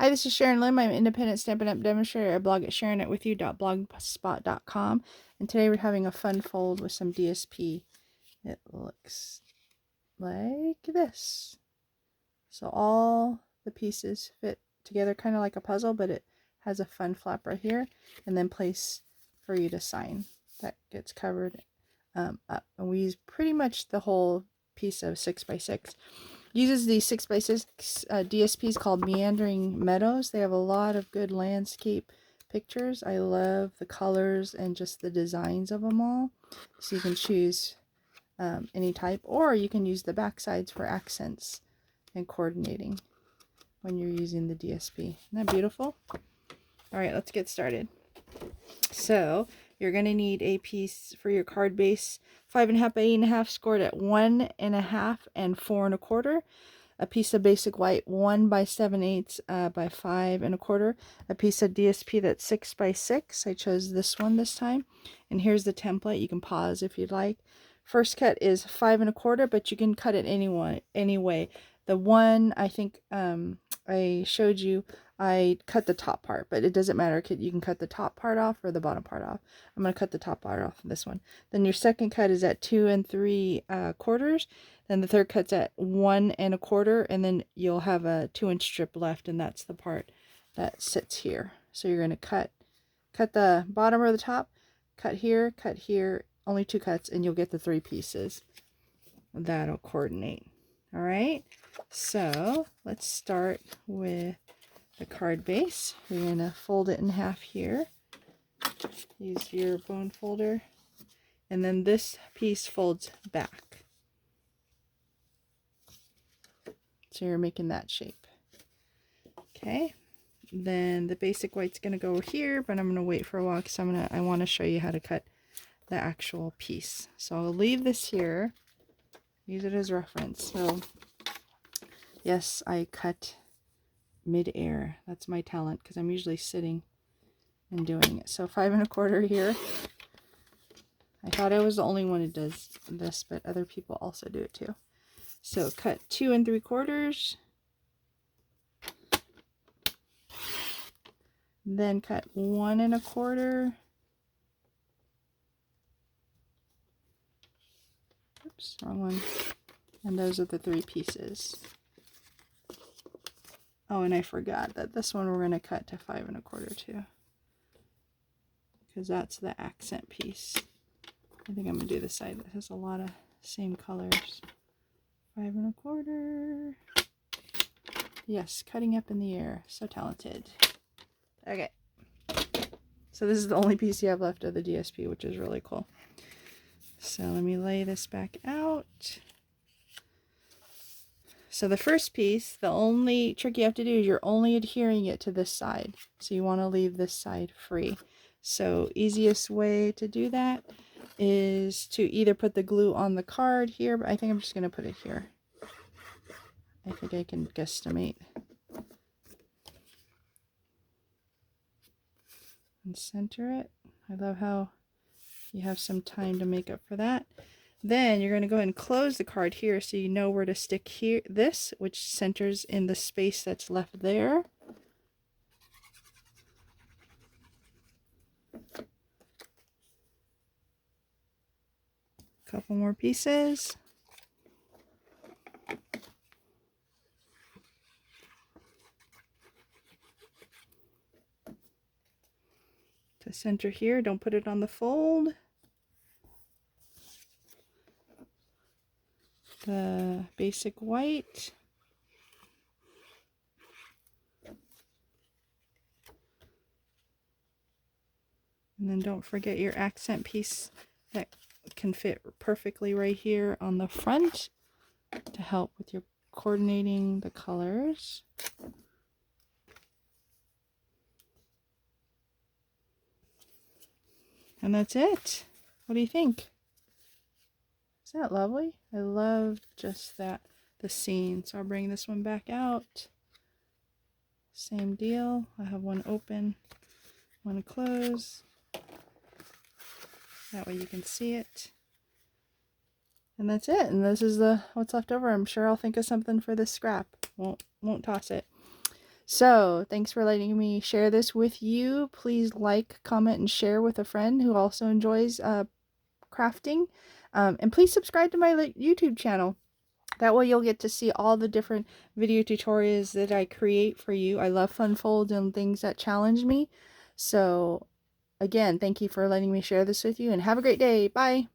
Hi, this is Sharon Lim. I'm an independent Stampin' Up! Demonstrator. I blog at SharonItWithYou.blogspot.com. And today we're having a fun fold with some DSP. It looks like this. So all the pieces fit together kind of like a puzzle, but it has a fun flap right here and then place for you to sign. That gets covered up. And we use pretty much the whole piece of 6x6. Uses these 6x6 DSPs called Meandering Meadows. They have a lot of good landscape pictures. I love the colors and just the designs of them all. So you can choose any type, or you can use the back sides for accents and coordinating when you're using the DSP. Isn't that beautiful? All right, let's get started. So you're going to need a piece for your card base, 5.5 by 8.5, scored at 1.5 and 4 1/4. A piece of basic white 1 by 7/8 by 5 1/4. A piece of DSP that's 6 by 6. I chose this one this time. And here's the template. You can pause if you'd like. First cut is 5 1/4, but you can cut it anyway. The one I think I showed you, I cut the top part, but it doesn't matter. You can cut the top part off or the bottom part off. I'm going to cut the top part off of this one. Then your second cut is at 2 3/4. Then the third cut's at 1 1/4, and then you'll have a 2-inch strip left, and that's the part that sits here. So you're going to cut the bottom or the top, cut here, only 2 cuts, and you'll get the 3 pieces. That'll coordinate. All right, so let's start with the card base. You're going to fold it in half here. Use your bone folder, and then this piece folds back. So you're making that shape. Okay, then the basic white's going to go here, but I'm going to wait for a while because I want to show you how to cut the actual piece. So I'll leave this here, use it as reference. So yes, I cut mid-air. That's my talent because I'm usually sitting and doing it. So 5 1/4 here. I thought I was the only one who does this, but other people also do it too. So cut 2 3/4. Then cut 1 1/4. Oops, wrong one. And those are the 3 pieces. Oh, and I forgot that this one we're going to cut to 5 1/4 too, because that's the accent piece. I think I'm going to do the side that has a lot of same colors. 5 1/4. Yes, cutting up in the air. So talented. Okay. So this is the only piece you have left of the DSP, which is really cool. So let me lay this back out. So the first piece, the only trick you have to do is you're only adhering it to this side. So you want to leave this side free. So easiest way to do that is to either put the glue on the card here, but I think I'm just going to put it here. I think I can guesstimate. And center it. I love how you have some time to make up for that. Then you're going to go ahead and close the card here so you know where to stick here, this, which centers in the space that's left there. Couple more pieces. To center here, don't put it on the fold. The basic white. And then don't forget your accent piece that can fit perfectly right here on the front to help with your coordinating the colors. And that's it. What do you think? Isn't that lovely? I love just that, the scene. So I'll bring this one back out. Same deal. I have one open, one close. That way you can see it. And that's it. And this is what's left over. I'm sure I'll think of something for this scrap. Won't toss it. So, thanks for letting me share this with you. Please like, comment, and share with a friend who also enjoys crafting. And please subscribe to my YouTube channel. That way you'll get to see all the different video tutorials that I create for you. I love fun folds and things that challenge me. So, again, thank you for letting me share this with you, and have a great day. Bye!